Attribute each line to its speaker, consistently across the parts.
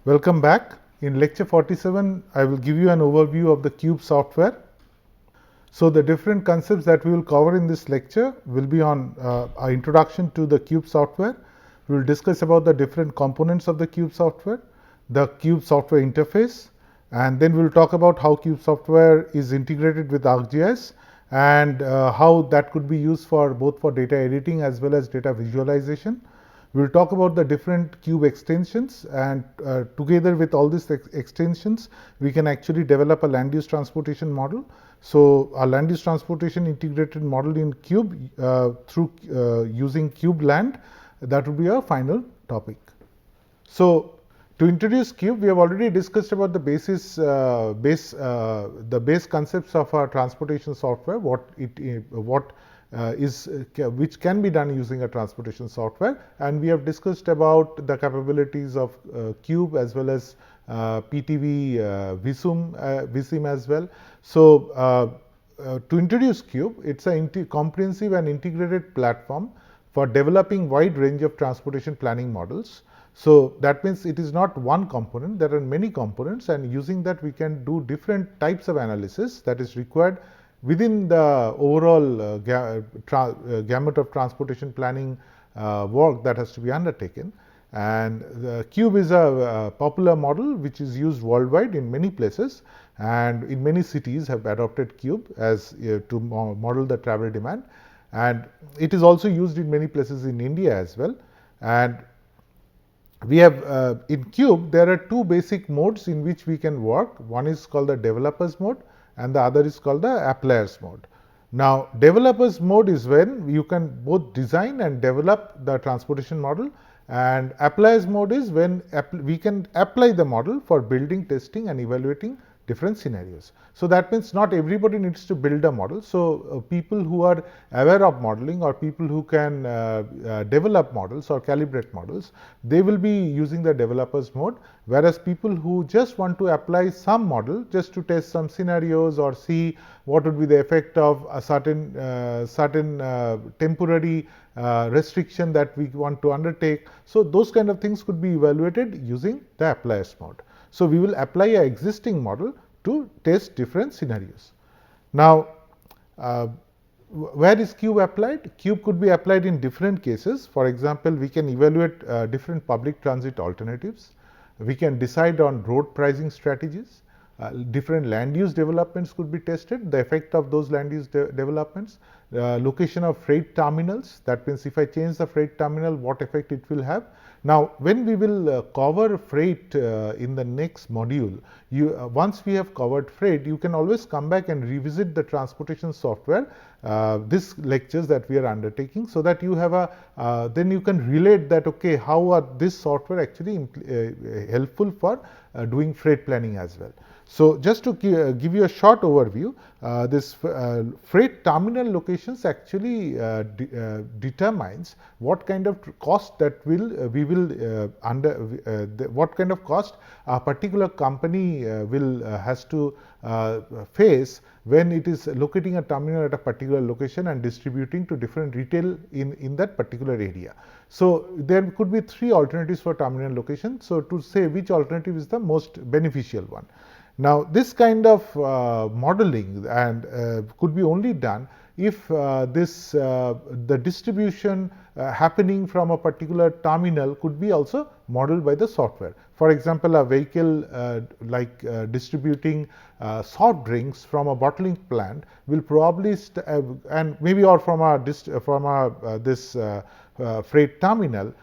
Speaker 1: Welcome back. In lecture 47, I will give you an overview of the Cube software. So the different concepts that we will cover in this lecture will be on our introduction to the Cube software. We will discuss about the different components of the Cube software, the Cube software interface, and then we will talk about how Cube software is integrated with ArcGIS and how that could be used for both for data editing as well as data visualization. We will talk about the different Cube extensions, and together with all these extensions, we can actually develop a land use transportation model. So, a land use transportation integrated model in Cube through using Cube Land, that would be our final topic. So, to introduce Cube, we have already discussed about the base concepts of our transportation software, which can be done using a transportation software, and we have discussed about the capabilities of Cube as well as PTV VSUM as well. So, to introduce Cube, it's a comprehensive and integrated platform for developing wide range of transportation planning models. So, that means it is not one component, there are many components, and using that we can do different types of analysis that is required within the overall gamut of transportation planning work that has to be undertaken. And the Cube is a popular model which is used worldwide in many places, and in many cities have adopted Cube as to model the travel demand, and it is also used in many places in India as well. And we have in Cube there are two basic modes in which we can work. One is called the developers mode and the other is called the appliers mode. Now, developers mode is when you can both design and develop the transportation model, and appliers mode is when we can apply the model for building, testing and evaluating different scenarios. So, that means not everybody needs to build a model. So, people who are aware of modeling or people who can develop models or calibrate models, they will be using the developers mode, whereas people who just want to apply some model just to test some scenarios or see what would be the effect of a certain temporary restriction that we want to undertake. So, those kind of things could be evaluated using the appliers mode. So, we will apply an existing model to test different scenarios. Now, where is Cube applied? Cube could be applied in different cases. For example, we can evaluate different public transit alternatives. We can decide on road pricing strategies. Different land use developments could be tested, the effect of those land use developments, location of freight terminals, that means if I change the freight terminal, what effect it will have. Now, when we will cover freight in the next module, once we have covered freight, you can always come back and revisit the transportation software, these lectures that we are undertaking, so that you have a then you can relate that, okay, how are this software actually helpful for doing freight planning as well. So, just to give you a short overview, this freight terminal locations actually determines what kind of cost that what kind of cost a particular company has to face when it is locating a terminal at a particular location and distributing to different retail in that particular area. So, there could be three alternatives for terminal location. So, to say which alternative is the most beneficial one. Now, this kind of modeling and could be only done if the distribution happening from a particular terminal could be also modeled by the software. For example, a vehicle distributing soft drinks from a bottling plant will probably and maybe or from this freight terminal.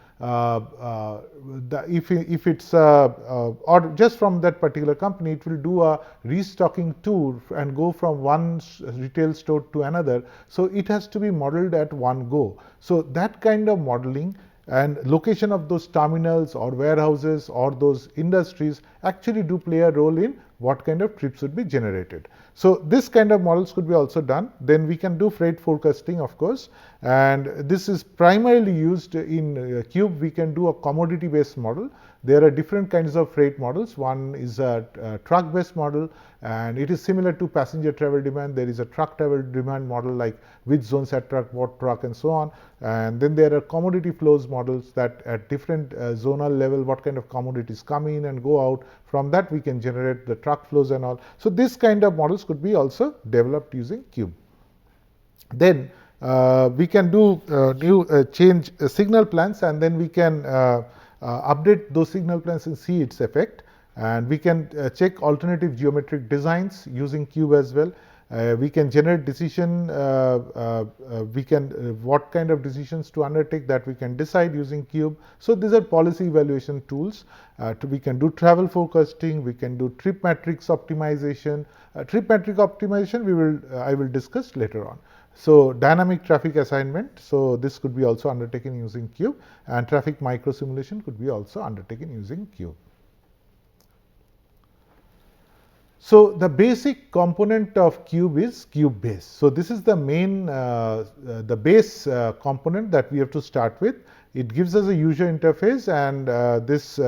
Speaker 1: If it's or just from that particular company, it will do a restocking tour and go from one retail store to another. So, it has to be modeled at one go. So, that kind of modeling and location of those terminals or warehouses or those industries actually do play a role in what kind of trips would be generated. So this kind of models could be also done. Then we can do freight forecasting, of course, and this is primarily used in Cube. We can do a commodity based model. There are different kinds of freight models. One is a truck based model, and it is similar to passenger travel demand. There is a truck travel demand model, like which zones attract what truck and so on. And then there are commodity flows models that at different zonal level, what kind of commodities come in and go out. From that we can generate the truck flows and all. So this kind of models could be also developed using Cube. Then we can do change signal plans, and then we can update those signal plans and see its effect. And we can check alternative geometric designs using Cube as well. We can generate decision, we can what kind of decisions to undertake, that we can decide using Cube. So these are policy evaluation tools. We can do travel forecasting, we can do trip matrix optimization. Trip matrix optimization I will discuss later on. So dynamic traffic assignment, so this could be also undertaken using Cube, and traffic micro simulation could be also undertaken using Cube. So the basic component of Cube is Cube base. So this is the main, the base component that we have to start with. It gives us a user interface, and this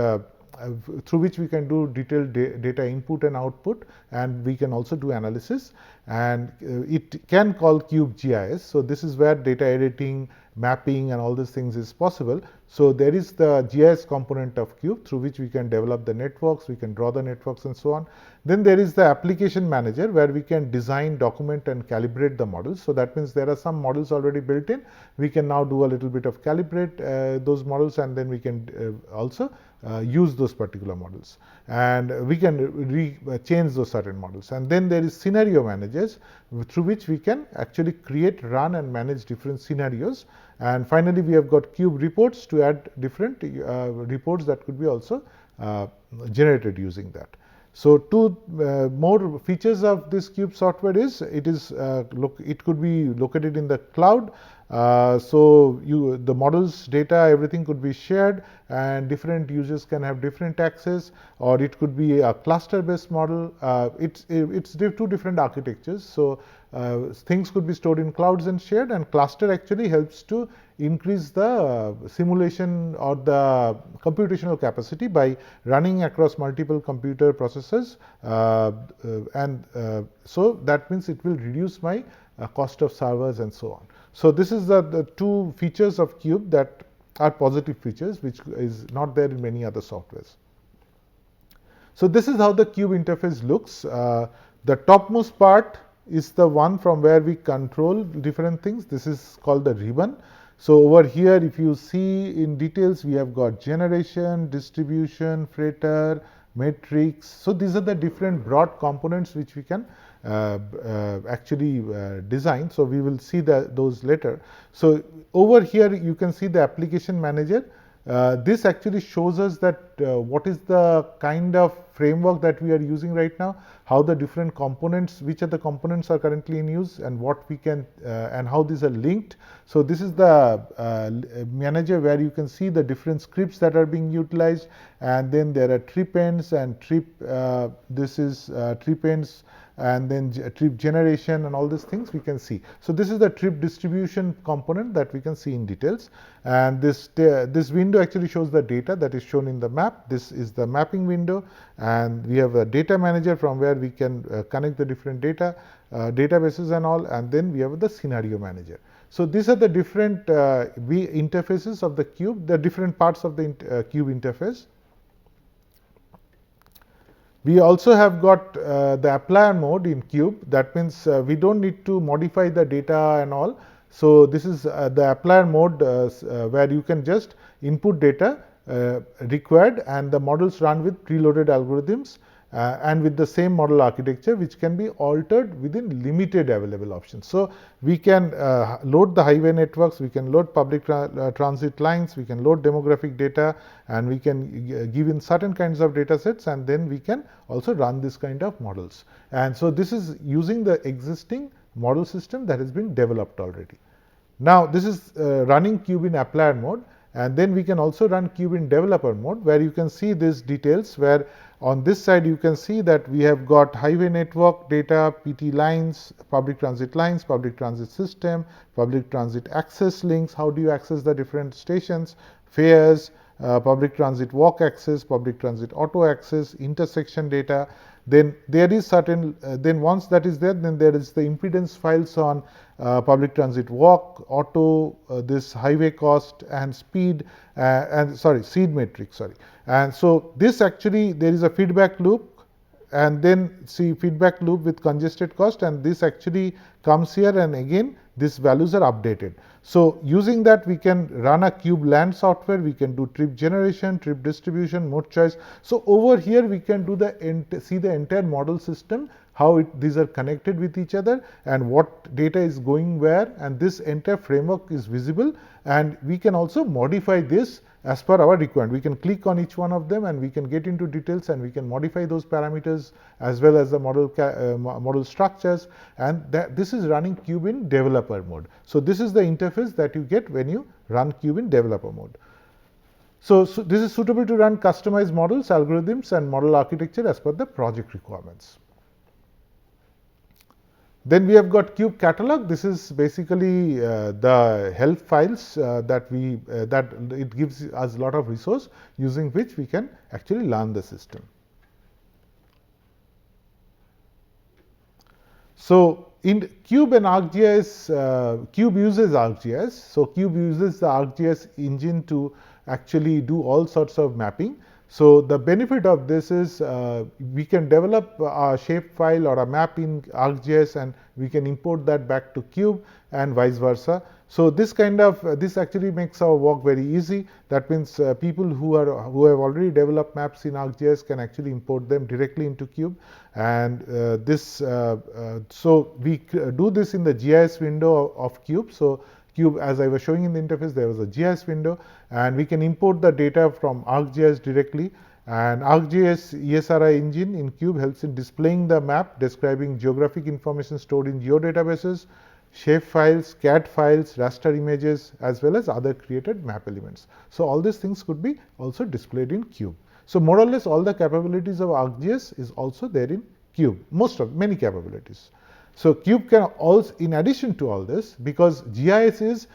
Speaker 1: through which we can do detailed data input and output, and we can also do analysis. And it can call Cube GIS. So this is where data editing, mapping, and all these things is possible. So there is the GIS component of Cube through which we can develop the networks, we can draw the networks and so on. Then there is the application manager, where we can design, document, and calibrate the models. So that means there are some models already built in. We can now do a little bit of calibrate those models, and then we can also use those particular models, and we can change those certain models. And then there is scenario managers, through which we can actually create, run, and manage different scenarios. And finally we have got Cube reports to add different reports that could be also generated using that. So two more features of this Cube software is it could be located in the cloud. So the models, data, everything could be shared, and different users can have different access, or it could be a cluster based model. It's two different architectures. So things could be stored in clouds and shared, and cluster actually helps to increase the simulation or the computational capacity by running across multiple computer processors, and so that means it will reduce my cost of servers and so on. So this is the two features of Cube that are positive features, which is not there in many other softwares. So this is how the Cube interface looks. The topmost part is the one from where we control different things. This is called the ribbon. So over here, if you see in details, we have got generation, distribution, freighter, matrix. So these are the different broad components which we can actually design. So we will see those later. So over here you can see the application manager. This actually shows us that what is the kind of framework that we are using right now, how the different components, which of the components are currently in use, and what we can and how these are linked. So this is the manager, where you can see the different scripts that are being utilized, and then there are trip ends and trip. This is trip ends, and then trip generation, and all these things we can see. So this is the trip distribution component that we can see in details, and this window actually shows the data that is shown in the map. This is the mapping window, and we have a data manager from where we can connect the different data databases and all, and then we have the scenario manager. So these are the different interfaces of the Cube, the different parts of the Cube interface. We also have got the applier mode in Cube. That means we don't need to modify the data and all. So this is the applier mode where you can just input data required, and the models run with preloaded algorithms and with the same model architecture, which can be altered within limited available options. So we can load the highway networks, we can load public transit lines, we can load demographic data, and we can give in certain kinds of data sets, and then we can also run this kind of models. And so this is using the existing model system that has been developed already. Now this is running Cube in applier mode, And then we can also run Cube in developer mode, where you can see these details, where on this side you can see that we have got highway network data, PT lines, public transit system, public transit access links, how do you access the different stations, fares, public transit walk access, public transit auto access, intersection data. Then there is certain, then once that is there, then there is the impedance files on public transit walk, auto, this highway cost and speed, seed matrix, And so this actually, there is a feedback loop, and then see feedback loop with congested cost, and this actually comes here, and again these values are updated. So using that, we can run a Cube land software, we can do trip generation, trip distribution, mode choice. So over here we can do see the entire model system, how these are connected with each other and what data is going where, and this entire framework is visible, and we can also modify this as per our requirement. We can click on each one of them and we can get into details, and we can modify those parameters as well as the model structures, and this is running Cube in developer mode. So this is the interface that you get when you run Cube in developer mode. So this is suitable to run customized models, algorithms, and model architecture as per the project requirements. Then we have got Cube catalog. This is basically the help files that it gives us a lot of resource using which we can actually learn the system. So in Cube and ArcGIS, Cube uses ArcGIS. So Cube uses the ArcGIS engine to actually do all sorts of mapping. So the benefit of this is we can develop a shapefile or a map in ArcGIS, and we can import that back to Cube and vice versa. So this kind of this actually makes our work very easy. That means people who have already developed maps in ArcGIS can actually import them directly into Cube, and so we do this in the GIS window of Cube. So Cube, as I was showing in the interface, there was a GIS window, and we can import the data from ArcGIS directly. And ArcGIS ESRI engine in Cube helps in displaying the map, describing geographic information stored in geodatabases, shape files, CAD files, raster images, as well as other created map elements. So all these things could be also displayed in Cube. So more or less all the capabilities of ArcGIS is also there in Cube, many capabilities. So Cube can also, in addition to all this, because GIS is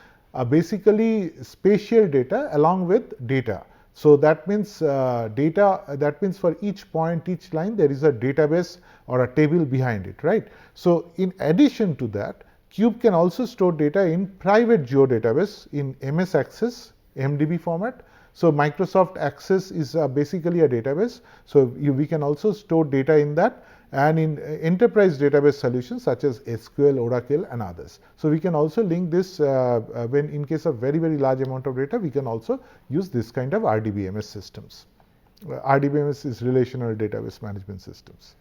Speaker 1: basically spatial data along with data. So that means that means for each point, each line, there is a database or a table behind it, right? So in addition to that, Cube can also store data in private geodatabase in MS Access MDB format. So Microsoft Access is basically a database. So we can also store data in that, and in enterprise database solutions such as SQL, Oracle, and others. So we can also link this when in case of very large amount of data, we can also use this kind of RDBMS systems. RDBMS is relational database management systems.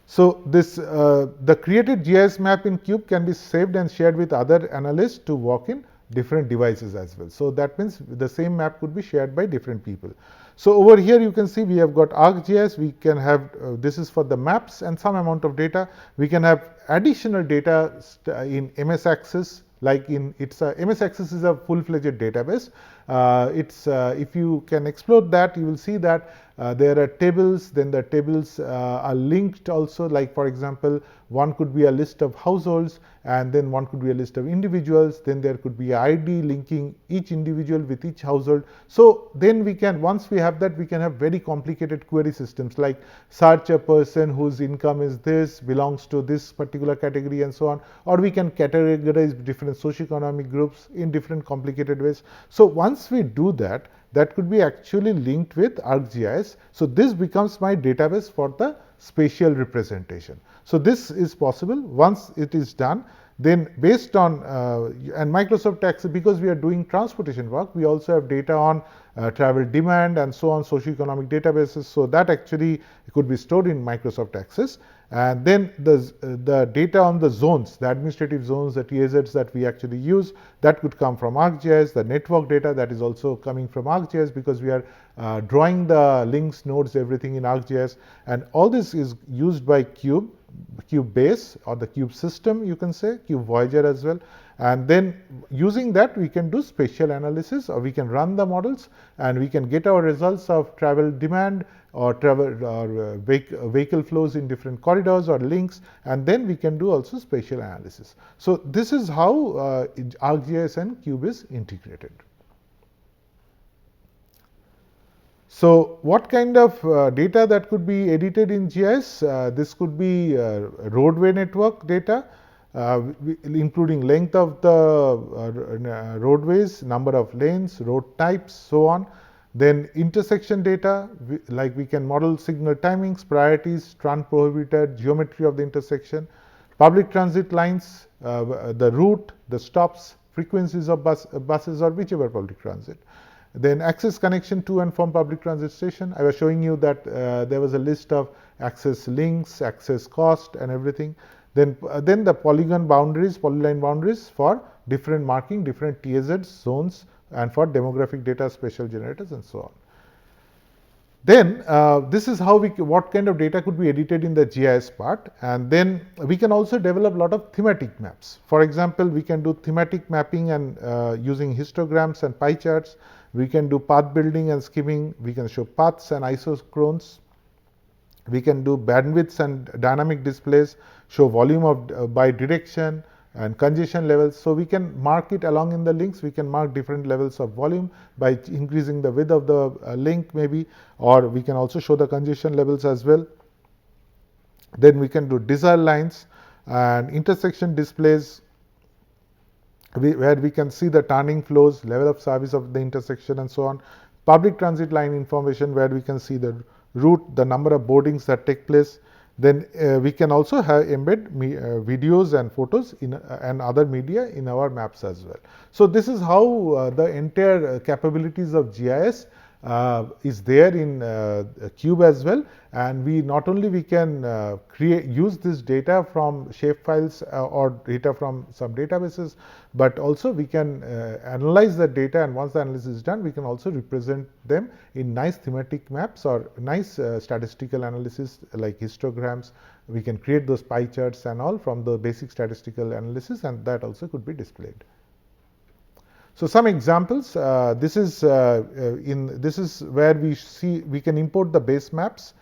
Speaker 1: So this the created GIS map in Cube can be saved and shared with other analysts to work in different devices as well. So that means the same map could be shared by different people. So over here you can see we have got ArcGIS. We can have this is for the maps and some amount of data. We can have additional data in MS Access, like in MS Access is a full-fledged database. If you can explore that, you will see that there are tables. Then the tables are linked also. Like for example, one could be a list of households, and then one could be a list of individuals. Then there could be an ID linking each individual with each household. So then we can, once we have that, we can have very complicated query systems like search a person whose income is this, belongs to this particular category, and so on. Or we can categorize different socioeconomic groups in different complicated ways. So once we do that, that could be actually linked with ArcGIS. So this becomes my database for the spatial representation. So this is possible. Once it is done, then based on and Microsoft Access, because we are doing transportation work, we also have data on travel demand and so on, socioeconomic databases. So that actually could be stored in Microsoft Access. And then the data on the zones, the administrative zones, the TAZs that we actually use, that could come from ArcGIS. The network data, that is also coming from ArcGIS, because we are drawing the links, nodes, everything in ArcGIS. And all this is used by Cube base or the Cube system, you can say, Cube Voyager as well. and then using that we can do spatial analysis, or we can run the models and we can get our results of travel demand or travel or vehicle flows in different corridors or links, and then we can do also spatial analysis. So this is how ArcGIS and Cube is integrated. So what kind of data that could be edited in GIS? This could be roadway network data, including length of the roadways, number of lanes, road types, so on. Then intersection data, like we can model signal timings, priorities, turn prohibited, geometry of the intersection. Public transit lines, the route, the stops, frequencies of buses or whichever public transit. Then access connection to and from public transit station. I was showing you that there was a list of access links, access cost and everything. Then the polygon boundaries, polyline boundaries for different marking, different TAZ zones, and for demographic data, spatial generators and so on. Then this is how what kind of data could be edited in the GIS part, and then we can also develop a lot of thematic maps. For example, we can do thematic mapping and using histograms and pie charts. We can do path building and skimming. We can show paths and isochrones. We can do bandwidths and dynamic displays, show volume of by direction and congestion levels. So we can mark it along in the links. We can mark different levels of volume by increasing the width of the link maybe, or we can also show the congestion levels as well. Then we can do desire lines and intersection displays, where we can see the turning flows, level of service of the intersection and so on. Public transit line information, where we can see the route, the number of boardings that take place. Then we can also embed videos and photos and other media in our maps as well. So this is how the entire capabilities of GIS is there in Cube as well, and we not only we can use this data from shapefiles or data from some databases, but also we can analyze the data, and once the analysis is done, we can also represent them in nice thematic maps or nice statistical analysis like histograms. We can create those pie charts and all from the basic statistical analysis, and that also could be displayed. So some examples. This is where we can import the base maps.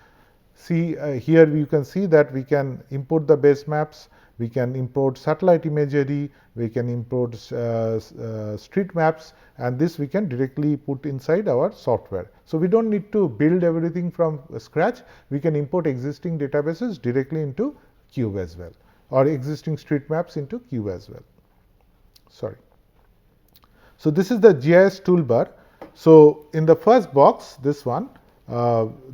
Speaker 1: See here you can see that we can import the base maps. We can import satellite imagery. We can import street maps, and this we can directly put inside our software. So we don't need to build everything from scratch. We can import existing databases directly into Cube as well, or existing street maps into Cube as well. Sorry. So this is the GIS toolbar. So in the first box, this one,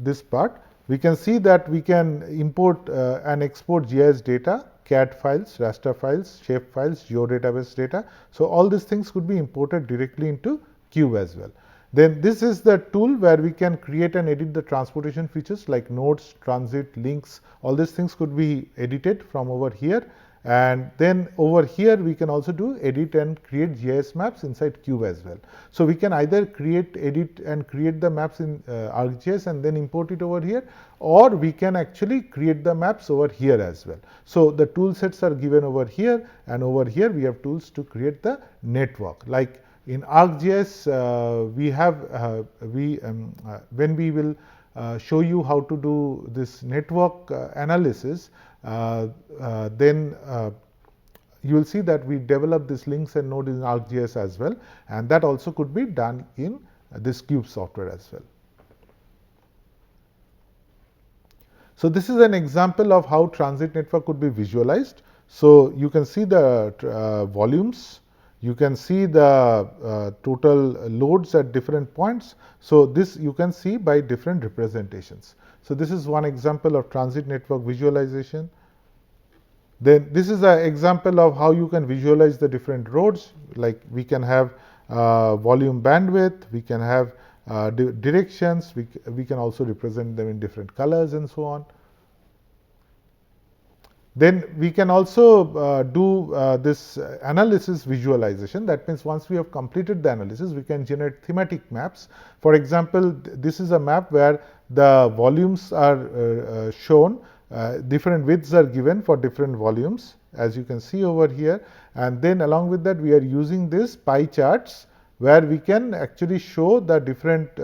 Speaker 1: this part, we can see that we can import and export GIS data, CAD files, raster files, shape files, geodatabase data. So all these things could be imported directly into Cube as well. Then this is the tool where we can create and edit the transportation features like nodes, transit, links. All these things could be edited from over here. And then over here we can also do edit and create GIS maps inside Cube as well. So we can either edit and create the maps in ArcGIS and then import it over here, or we can actually create the maps over here as well. So the tool sets are given over here, and over here we have tools to create the network. Like in ArcGIS, we have when we will show you how to do this network analysis, then you will see that we develop this links and node in ArcGIS as well, and that also could be done in this Cube software as well. So this is an example of how transit network could be visualized. So you can see the volumes, you can see the total loads at different points. So this you can see by different representations. So this is one example of transit network visualization. Then this is an example of how you can visualize the different roads. Like we can have volume bandwidth, we can have directions, we can also represent them in different colors and so on. Then we can also do this analysis visualization. That means once we have completed the analysis, we can generate thematic maps. For example, this is a map where the volumes are shown, different widths are given for different volumes as you can see over here, and then along with that we are using this pie charts where we can actually show the different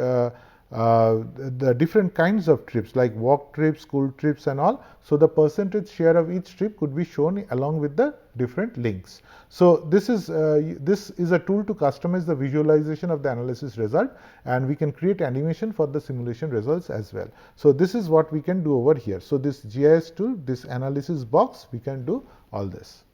Speaker 1: kinds of trips like walk trips, school trips and all. So the percentage share of each trip could be shown along with the different links. So this is a tool to customize the visualization of the analysis result, and we can create animation for the simulation results as well. So this is what we can do over here. So this GIS tool, this analysis box, we can do all this.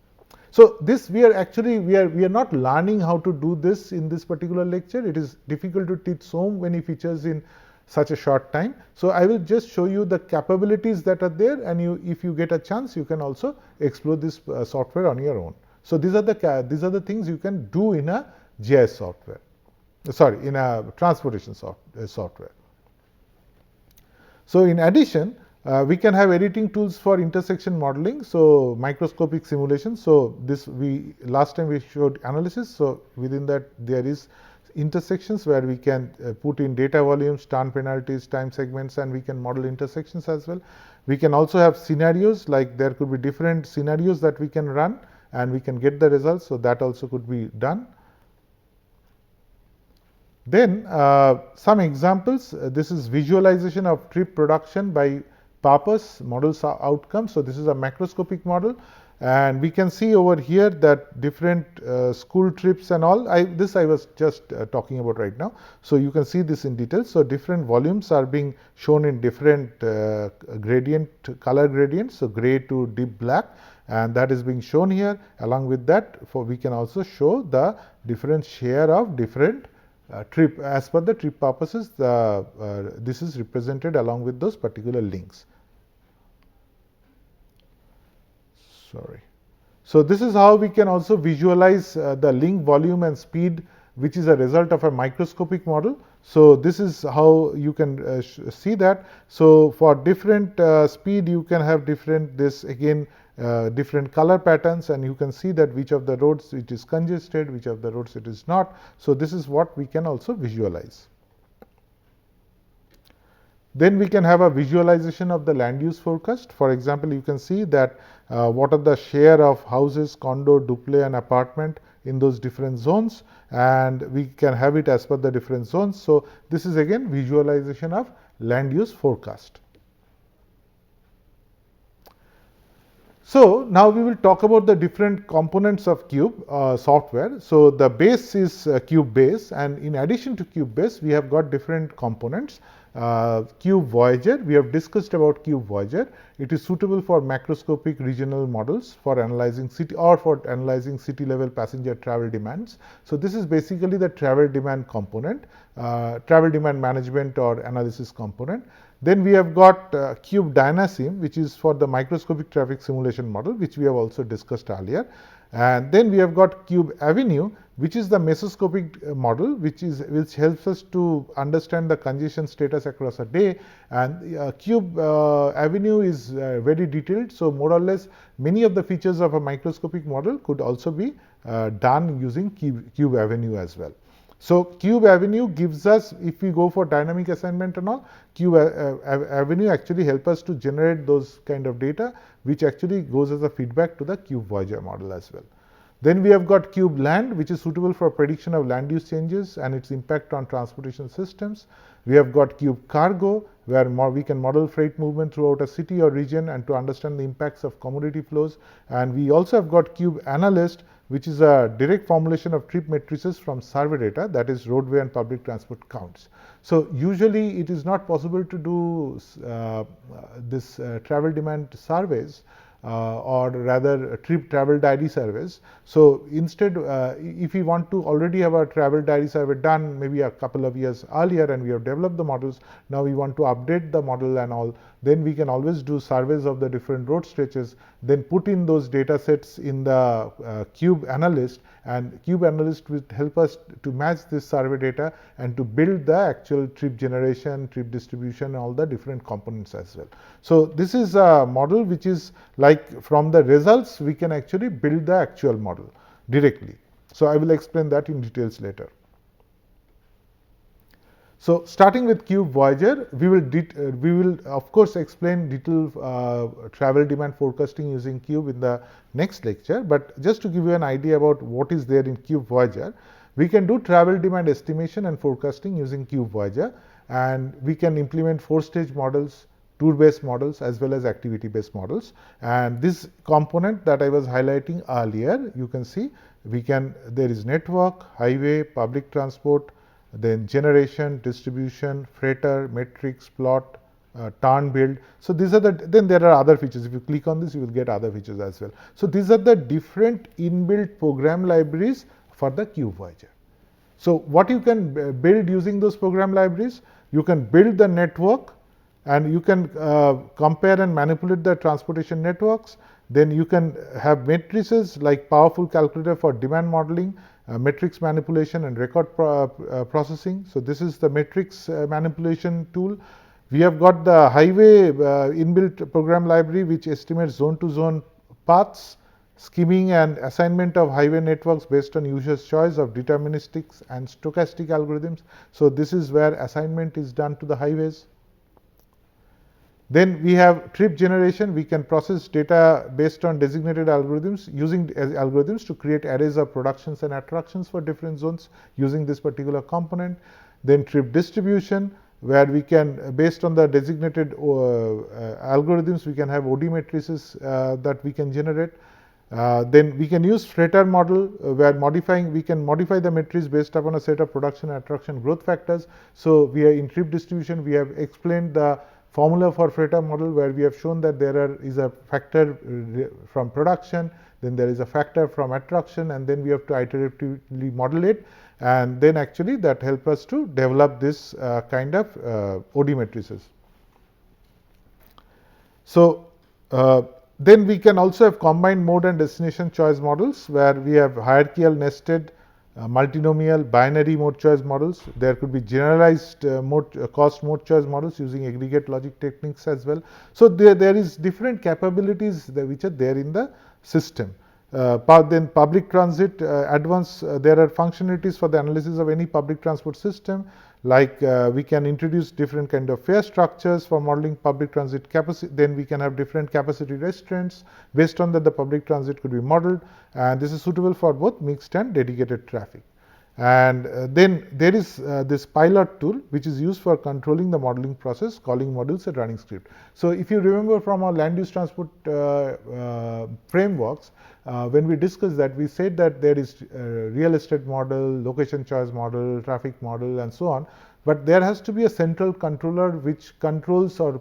Speaker 1: So this we are not learning how to do this in this particular lecture. It is difficult to teach so many features in such a short time. So I will just show you the capabilities that are there, and if you get a chance, you can also explore this software on your own. So these are the things you can do in a GIS software. Sorry, in a transportation software. So in addition, we can have editing tools for intersection modeling, so microscopic simulation. So this last time we showed analysis. So within that there is intersections where we can put in data volumes, turn penalties, time segments, and we can model intersections as well. We can also have scenarios, like there could be different scenarios that we can run and we can get the results. So that also could be done. Then some examples. This is visualization of trip production by purpose models outcomes. So this is a macroscopic model, and we can see over here that different school trips and all. This I was just talking about right now. So you can see this in detail. So different volumes are being shown in different color gradients. So gray to deep black, and that is being shown here. Along with that, we can also show the different share of different trip as per the trip purposes. This is represented along with those particular links. So this is how we can also visualize the link volume and speed, which is a result of a microscopic model. So this is how you can see that. So for different speed, you can have different different color patterns, and you can see that which of the roads it is congested, which of the roads it is not. So this is what we can also visualize. Then we can have a visualization of the land use forecast. For example, you can see that what are the share of houses, condo, duplex and apartment in those different zones, and we can have it as per the different zones. So this is again visualization of land use forecast. So now we will talk about the different components of Cube software. So the base is Cube base, and in addition to Cube base, we have got different components. Cube Voyager, we have discussed about Cube Voyager. It is suitable for macroscopic regional models for analyzing city level passenger travel demands. So this is basically the travel demand component, travel demand management or analysis component. Then we have got Cube Dynasim, which is for the microscopic traffic simulation model, which we have also discussed earlier. And then we have got Cube Avenue, which is the mesoscopic model, which helps us to understand the congestion status across a day. And Cube Avenue is very detailed, so more or less many of the features of a microscopic model could also be done using Cube Avenue as well. So Cube Avenue gives us, if we go for dynamic assignment and all, Cube Avenue actually help us to generate those kind of data, which actually goes as a feedback to the Cube Voyager model as well. Then we have got Cube Land, which is suitable for prediction of land use changes and its impact on transportation systems. We have got Cube Cargo, where we can model freight movement throughout a city or region and to understand the impacts of commodity flows. And we also have got Cube Analyst, which is a direct formulation of trip matrices from survey data, that is roadway and public transport counts. So usually it is not possible to do this travel demand surveys or rather trip travel diary surveys. So instead, if we want to already have a travel diary survey done maybe a couple of years earlier and we have developed the models, now we want to update the model and all, then we can always do surveys of the different road stretches, then put in those data sets in the Cube Analyst, and Cube Analyst will help us to match this survey data and to build the actual trip generation, trip distribution, all the different components as well. So this is a model which is like from the results we can actually build the actual model directly. So I will explain that in details later. So, starting with Cube Voyager, we will of course explain detailed travel demand forecasting using Cube in the next lecture. But just to give you an idea about what is there in Cube Voyager, we can do travel demand estimation and forecasting using Cube Voyager, and we can implement 4-stage models, tour-based models as well as activity-based models. And this component that I was highlighting earlier, you can see there is network, highway, public transport, then generation, distribution, freighter, metrics, plot, turn build. So these are then there are other features. If you click on this, you will get other features as well. So these are the different inbuilt program libraries for the Cube Voyager. So what you can build using those program libraries, you can build the network, and you can compare and manipulate the transportation networks. Then you can have matrices like powerful calculator for demand modeling, matrix manipulation and record processing. So this is the matrix manipulation tool. We have got the highway inbuilt program library which estimates zone to zone paths, scheming and assignment of highway networks based on user's choice of deterministic and stochastic algorithms. So this is where assignment is done to the highways. Then we have trip generation. We can process data based on designated algorithms, using algorithms to create arrays of productions and attractions for different zones using this particular component. Then trip distribution, where we can, based on the designated algorithms, we can have OD matrices that we can generate. Then we can use freighter model, where we can modify the matrix based upon a set of production and attraction growth factors. So we are in trip distribution, we have explained the formula for freighter model, where we have shown that there is a factor from production, then there is a factor from attraction, and then we have to iteratively model it, and then actually that help us to develop this kind of OD matrices. So then we can also have combined mode and destination choice models, where we have hierarchical nested multinomial binary mode choice models. There could be generalized cost mode choice models using aggregate logic techniques as well. So there is different capabilities which are there in the system. Then public transit advanced, there are functionalities for the analysis of any public transport system, like we can introduce different kind of fare structures for modeling public transit capacity. Then we can have different capacity restraints. Based on that, the public transit could be modeled, and this is suitable for both mixed and dedicated traffic. And then there is this pilot tool which is used for controlling the modeling process, calling modules and running script. So if you remember from our land use transport frameworks, when we discussed that, we said that there is real estate model, location choice model, traffic model, and so on. But there has to be a central controller which controls or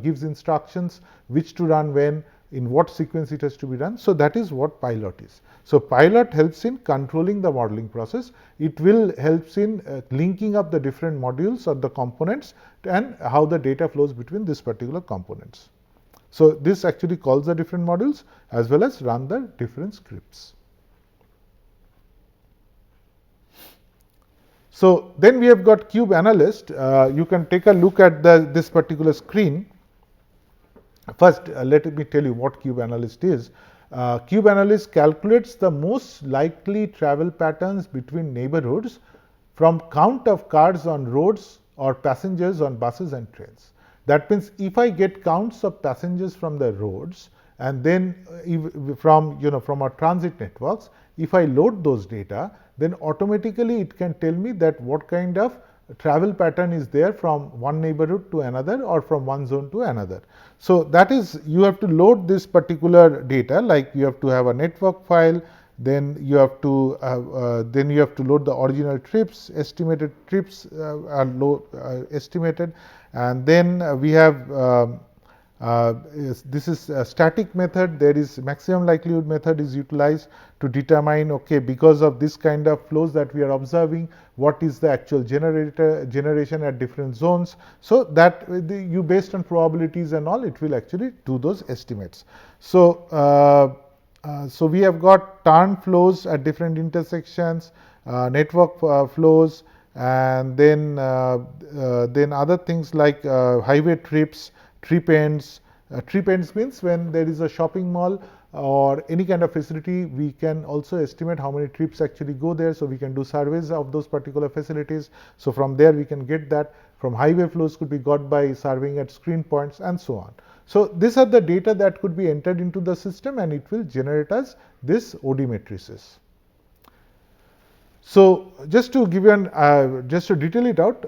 Speaker 1: gives instructions which to run when, in what sequence it has to be done. So that is what pilot is. So pilot helps in controlling the modeling process. It will helps in linking up the different modules or the components and how the data flows between these particular components. So this actually calls the different modules as well as run the different scripts. So then we have got Cube Analyst. You can take a look at this particular screen. First, let me tell you what Cube Analyst is. Cube Analyst calculates the most likely travel patterns between neighborhoods from count of cars on roads or passengers on buses and trains. That means if I get counts of passengers from the roads, and then from our transit networks, if I load those data, then automatically it can tell me that what kind of travel pattern is there from one neighborhood to another or from one zone to another. So that is, you have to load this particular data, like you have to have a network file, then you have to load the original trips, estimated trips are estimated, and then we have this is a static method. There is maximum likelihood method is utilized to determine, okay, because of this kind of flows that we are observing, what is the actual generation at different zones. So that you, based on probabilities and all, it will actually do those estimates. So so we have got turn flows at different intersections, network flows, and then other things like highway trips, trip ends. Trip ends means when there is a shopping mall, or any kind of facility, we can also estimate how many trips actually go there. So we can do surveys of those particular facilities. So from there we can get that. From highway flows could be got by surveying at screen points and so on. So these are the data that could be entered into the system, and it will generate us this OD matrices. So just to give you just to detail it out,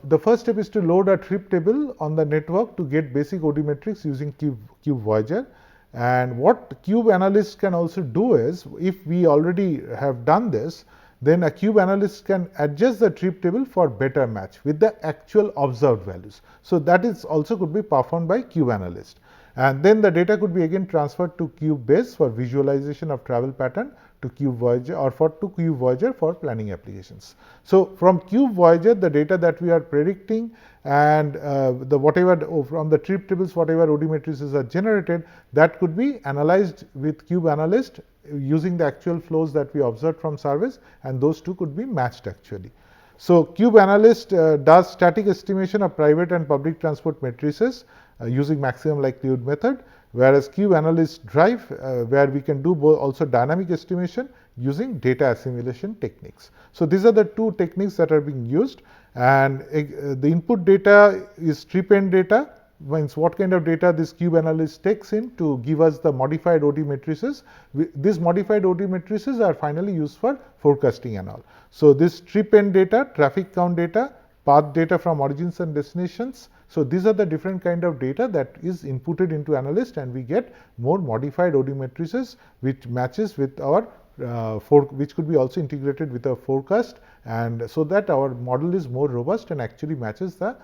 Speaker 1: the first step is to load a trip table on the network to get basic OD metrics using Cube Voyager. And what Cube analyst can also do is, if we already have done this, then a Cube analyst can adjust the trip table for better match with the actual observed values. So that is also could be performed by Cube analyst. And then the data could be again transferred to Cube base for visualization of travel pattern to Cube Voyager, or to Cube Voyager for planning applications. So from Cube Voyager, the data that we are predicting and the whatever from the trip tables, whatever OD matrices are generated, that could be analyzed with Cube analyst using the actual flows that we observed from surveys, and those two could be matched actually. So Cube analyst does static estimation of private and public transport matrices using maximum likelihood method, whereas Cube analyst drive where we can do also dynamic estimation using data assimilation techniques. So these are the two techniques that are being used, and the input data is trip end data, means what kind of data this Cube analyst takes in to give us the modified OD matrices. These modified OD matrices are finally used for forecasting and all. So this trip end data, traffic count data, path data from origins and destinations. So these are the different kind of data that is inputted into analyst, and we get more modified OD matrices which matches with our which could be also integrated with a forecast, and so that our model is more robust and actually matches the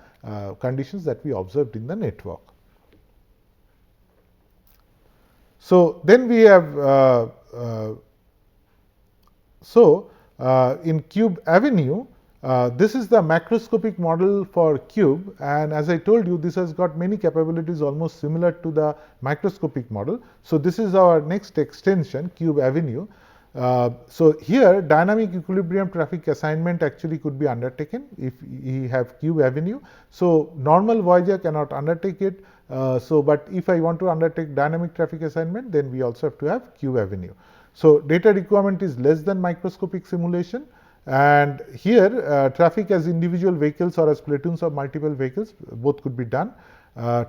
Speaker 1: conditions that we observed in the network. So then we have in Cube Avenue, this is the macroscopic model for Cube, and as I told you, this has got many capabilities almost similar to the microscopic model. So this is our next extension, Cube Avenue. So here dynamic equilibrium traffic assignment actually could be undertaken if we have Cube Avenue. So normal Voyager cannot undertake it. But if I want to undertake dynamic traffic assignment, then we also have to have Cube Avenue. So data requirement is less than microscopic simulation. And here traffic as individual vehicles or as platoons of multiple vehicles, both could be done.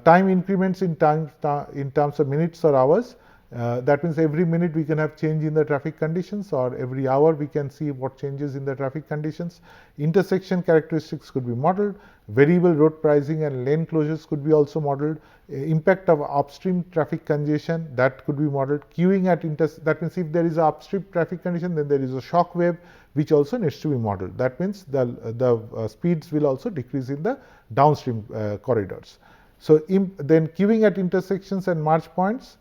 Speaker 1: Time increments in terms of minutes or hours. That means every minute we can have change in the traffic conditions, or every hour we can see what changes in the traffic conditions. Intersection characteristics could be modeled. Variable road pricing and lane closures could be also modeled. Impact of upstream traffic congestion, that could be modeled. Queuing at that means if there is a upstream traffic condition, then there is a shock wave which also needs to be modeled. That means the speeds will also decrease in the downstream corridors. So then queuing at intersections and merge points.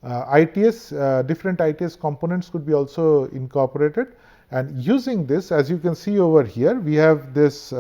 Speaker 1: ITS, different ITS components could be also incorporated, and using this, as you can see over here, we have this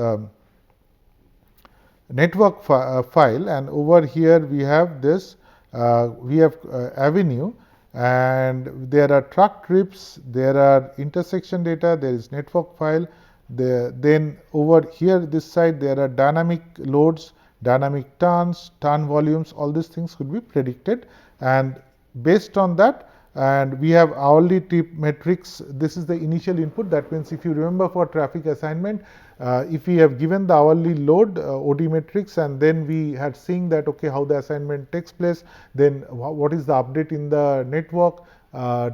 Speaker 1: network file, and over here we have this Avenue, and there are truck trips, there are intersection data, there is network file. Then over here this side there are dynamic loads, dynamic turns, turn volumes, all these things could be predicted, and based on that, and we have hourly trip metrics. This is the initial input. That means if you remember for traffic assignment, if we have given the hourly load OD metrics, and then we had seen that okay, how the assignment takes place, then what is the update in the network, how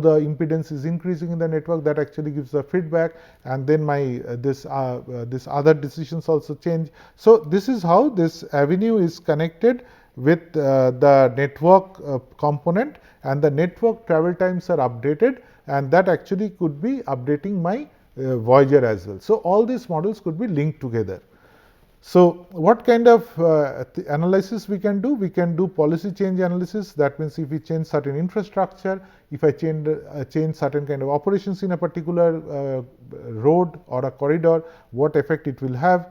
Speaker 1: the impedance is increasing in the network, that actually gives the feedback, and then my this other decisions also change. So this is how this Avenue is connected with the network component, and the network travel times are updated, and that actually could be updating my Voyager as well. So all these models could be linked together. So what kind of analysis we can do? We can do policy change analysis. That means if we change certain infrastructure, if I change certain kind of operations in a particular road or a corridor, what effect it will have.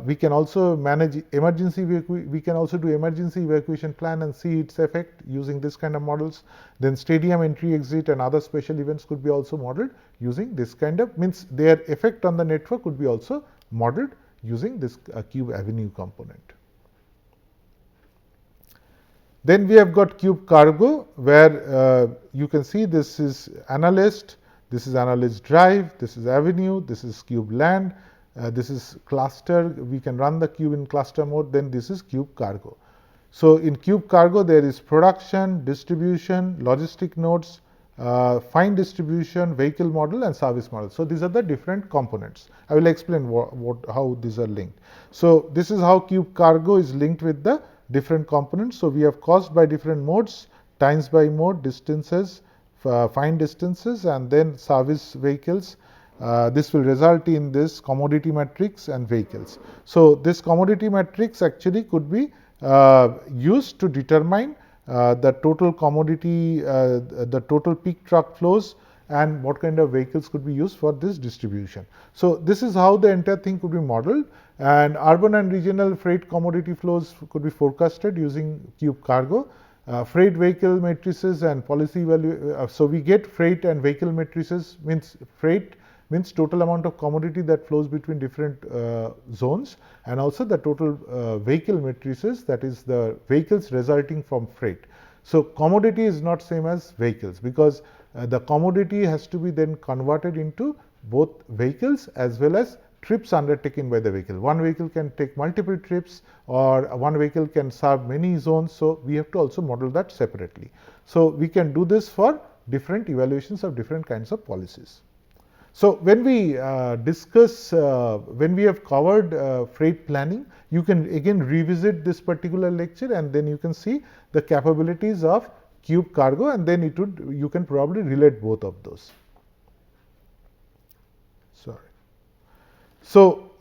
Speaker 1: We can also manage emergency. We can also do emergency evacuation plan and see its effect using this kind of models. Then stadium entry, exit, and other special events could be also modeled using this kind of, means their effect on the network could be also modeled using this Cube Avenue component. Then we have got cube cargo, where you can see this is analyst, this is analyst drive, this is avenue, this is cube land, this is cluster. We can run the cube in cluster mode. Then this is cube cargo. So in cube cargo, there is production, distribution, logistic nodes, fine distribution, vehicle model, and service model. So these are the different components. I will explain how these are linked. So this is how cube cargo is linked with the different components. So we have cost by different modes, times by mode, distances, fine distances, and then service vehicles. This will result in this commodity matrix and vehicles. So this commodity matrix actually could be used to determine the total commodity, the total peak truck flows, and what kind of vehicles could be used for this distribution. So this is how the entire thing could be modeled, and urban and regional freight commodity flows could be forecasted using cube cargo. Freight vehicle matrices and policy value. So we get freight and vehicle matrices, means freight means total amount of commodity that flows between different zones, and also the total vehicle matrices, that is the vehicles resulting from freight. So commodity is not same as vehicles, because the commodity has to be then converted into both vehicles as well as trips undertaken by the vehicle. One vehicle can take multiple trips, or one vehicle can serve many zones. So we have to also model that separately. So we can do this for different evaluations of different kinds of policies. So when we discuss, when we have covered freight planning, you can again revisit this particular lecture, and then you can see the capabilities of cube cargo, and then you can probably relate both of those. Sorry. So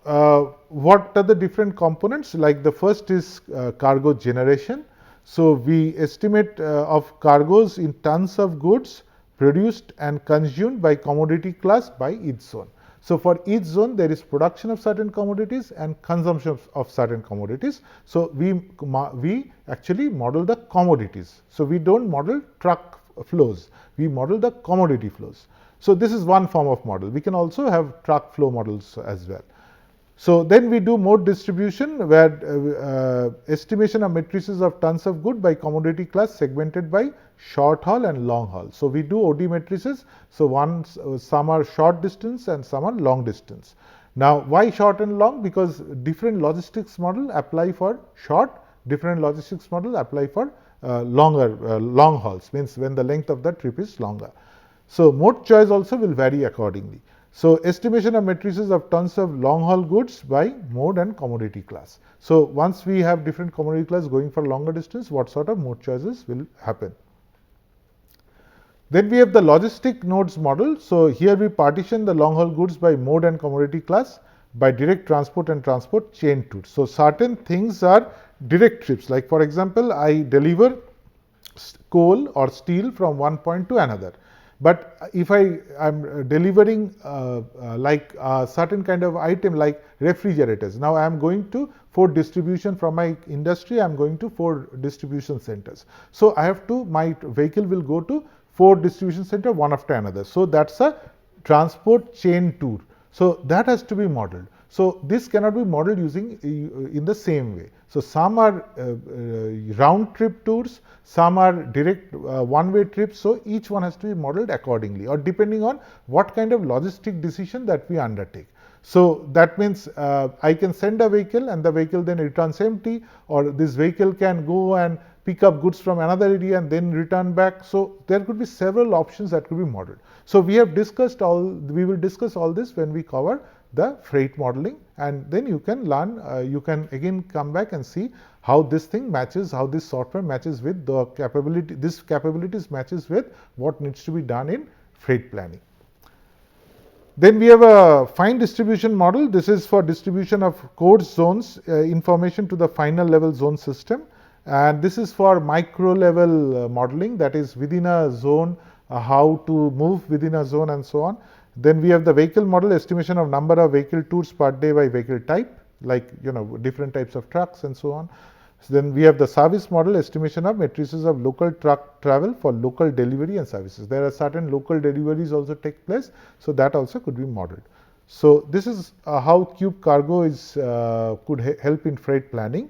Speaker 1: what are the different components? Like the first is cargo generation. So we estimate of cargoes in tons of goods produced and consumed by commodity class by each zone. So for each zone, there is production of certain commodities and consumption of certain commodities. So we actually model the commodities. So we don't model truck flows, we model the commodity flows. So this is one form of model. We can also have truck flow models as well. So then we do mode distribution, where estimation of matrices of tons of good by commodity class segmented by short haul and long haul. So we do OD matrices. So some are short distance and some are long distance. Now why short and long? Because different logistics model apply for short, different logistics model apply for long hauls, means when the length of the trip is longer. So mode choice also will vary accordingly. So estimation of matrices of tons of long haul goods by mode and commodity class. So once we have different commodity class going for longer distance, what sort of mode choices will happen? Then we have the logistic nodes model. So here we partition the long haul goods by mode and commodity class by direct transport and transport chain tours. So certain things are direct trips, like for example, I deliver coal or steel from one point to another. But if I am delivering like a certain kind of item like refrigerators, now I am going to 4 distribution from my industry, I am going to 4 distribution centers. So I have to, my vehicle will go to 4 distribution center one after another. So that's a transport chain tour. So that has to be modeled. So this cannot be modeled using in the same way. So some are round trip tours, some are direct one-way trips. So each one has to be modeled accordingly, or depending on what kind of logistic decision that we undertake. So that means I can send a vehicle and the vehicle then returns empty, or this vehicle can go and pick up goods from another area and then return back. So there could be several options that could be modeled. So we have discussed we will discuss all this when we cover the freight modeling, and then you can learn, you can again come back and see how this thing matches, how this software matches with the capability, this capabilities matches with what needs to be done in freight planning. Then we have a fine distribution model. This is for distribution of code zones information to the final level zone system, and this is for micro level modeling, that is within a zone, how to move within a zone and so on. Then we have the vehicle model, estimation of number of vehicle tours per day by vehicle type, like different types of trucks and so on. So then we have the service model, estimation of matrices of local truck travel for local delivery and services. There are certain local deliveries also take place, so that also could be modeled. So this is how cube cargo is could help in freight planning.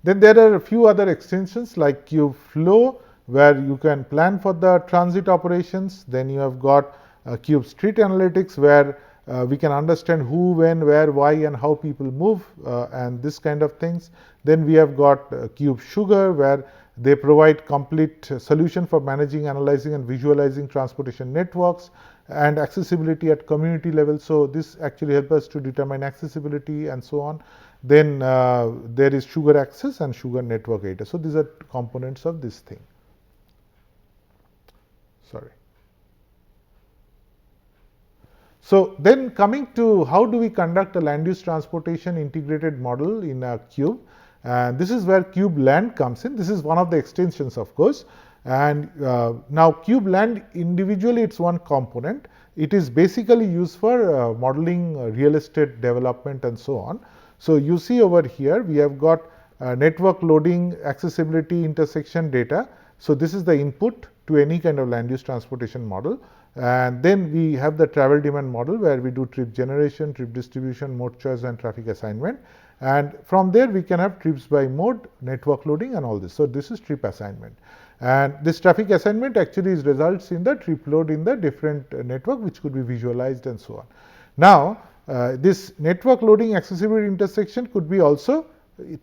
Speaker 1: Then there are a few other extensions like Cube Flow, where you can plan for the transit operations. Then you have got Cube Street Analytics, where we can understand who, when, where, why, and how people move, and this kind of things. Then we have got Cube Sugar, where they provide complete solution for managing, analyzing, and visualizing transportation networks and accessibility at community level. So this actually helps us to determine accessibility and so on. Then there is Sugar Access and Sugar Network Editor. So these are components of this thing. Sorry. So then coming to how do we conduct a land use transportation integrated model in a Cube. And this is where Cube Land comes in. This is one of the extensions, of course. And now Cube Land individually, it's one component. It is basically used for modeling real estate development and so on. So you see over here, we have got network loading, accessibility, intersection data. So this is the input to any kind of land use transportation model. And then we have the travel demand model, where we do trip generation, trip distribution, mode choice, and traffic assignment. And from there we can have trips by mode, network loading, and all this. So this is trip assignment. And this traffic assignment actually results in the trip load in the different network, which could be visualized and so on. Now this network loading, accessibility, intersection could be also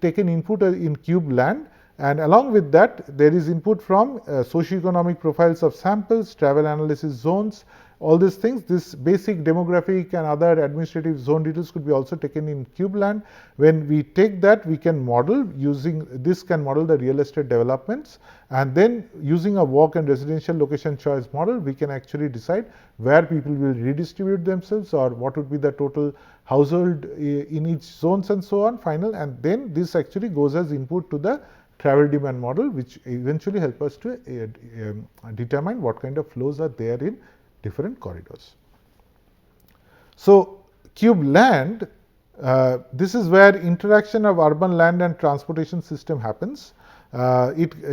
Speaker 1: taken input in Cube Land. And along with that, there is input from socioeconomic profiles of samples, travel analysis zones, all these things. This basic demographic and other administrative zone details could be also taken in Cube Land. When we take that, we can model using this, can model the real estate developments, and then using a walk and residential location choice model, we can actually decide where people will redistribute themselves, or what would be the total household in each zones and so on, final. And then this actually goes as input to the travel demand model, which eventually help us to determine what kind of flows are there in different corridors. So Cube Land, this is where interaction of urban land and transportation system happens.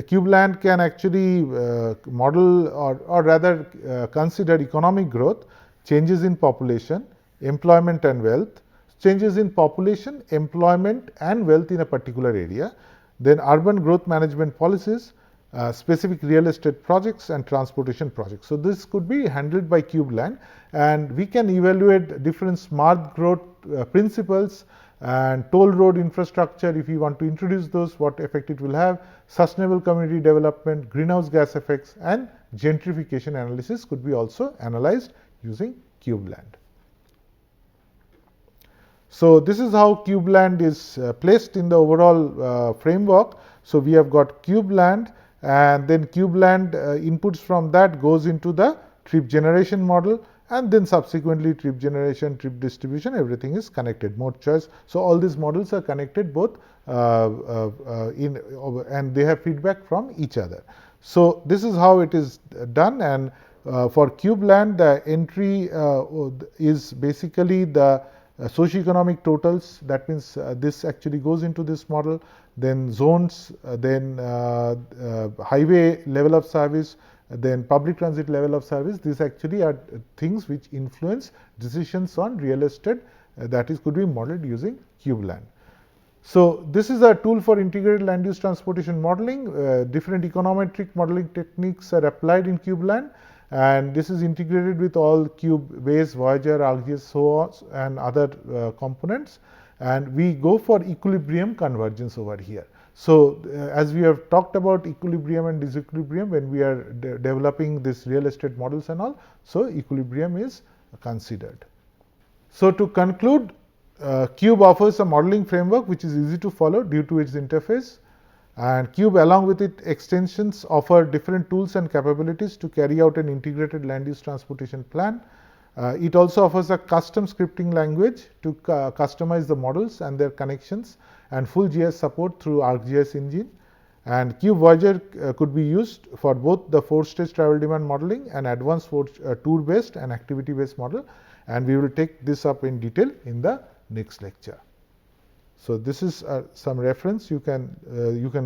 Speaker 1: Cube Land can actually model, or rather consider economic growth, changes in population, employment and wealth, changes in population, employment and wealth in a particular area, then urban growth management policies, specific real estate projects, and transportation projects. So this could be handled by Cube Land, and we can evaluate different smart growth principles and toll road infrastructure, if you want to introduce those, what effect it will have, sustainable community development, greenhouse gas effects, and gentrification analysis could be also analyzed using Cube Land. So this is how Cube Land is placed in the overall framework. So we have got Cube Land, and then Cube Land inputs from that goes into the trip generation model, and then subsequently trip generation, trip distribution, everything is connected, mode choice. So all these models are connected both and they have feedback from each other. So this is how it is done. And for Cube Land, the entry is basically the socioeconomic totals. That means this actually goes into this model, then zones, then highway level of service, then public transit level of service. These actually are things which influence decisions on real estate, that is could be modeled using Cube Land. So this is a tool for integrated land use transportation modeling. Different econometric modeling techniques are applied in Cube Land, and this is integrated with all Cube, Waze, Voyager, ArcGIS, so on, and other components. And we go for equilibrium convergence over here. So as we have talked about equilibrium and disequilibrium when we are developing this real estate models and all, so equilibrium is considered. So to conclude, Cube offers a modeling framework which is easy to follow due to its interface. And Cube, along with its extensions, offer different tools and capabilities to carry out an integrated land use transportation plan. It also offers a custom scripting language to customize the models and their connections, and full GIS support through ArcGIS engine. And Cube Voyager could be used for both the 4-stage travel demand modeling and advanced tour-based and activity-based model. And we will take this up in detail in the next lecture. So this is some reference. You can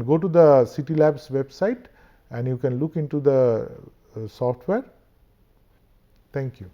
Speaker 1: go to the CityLabs website and you can look into the software. Thank you.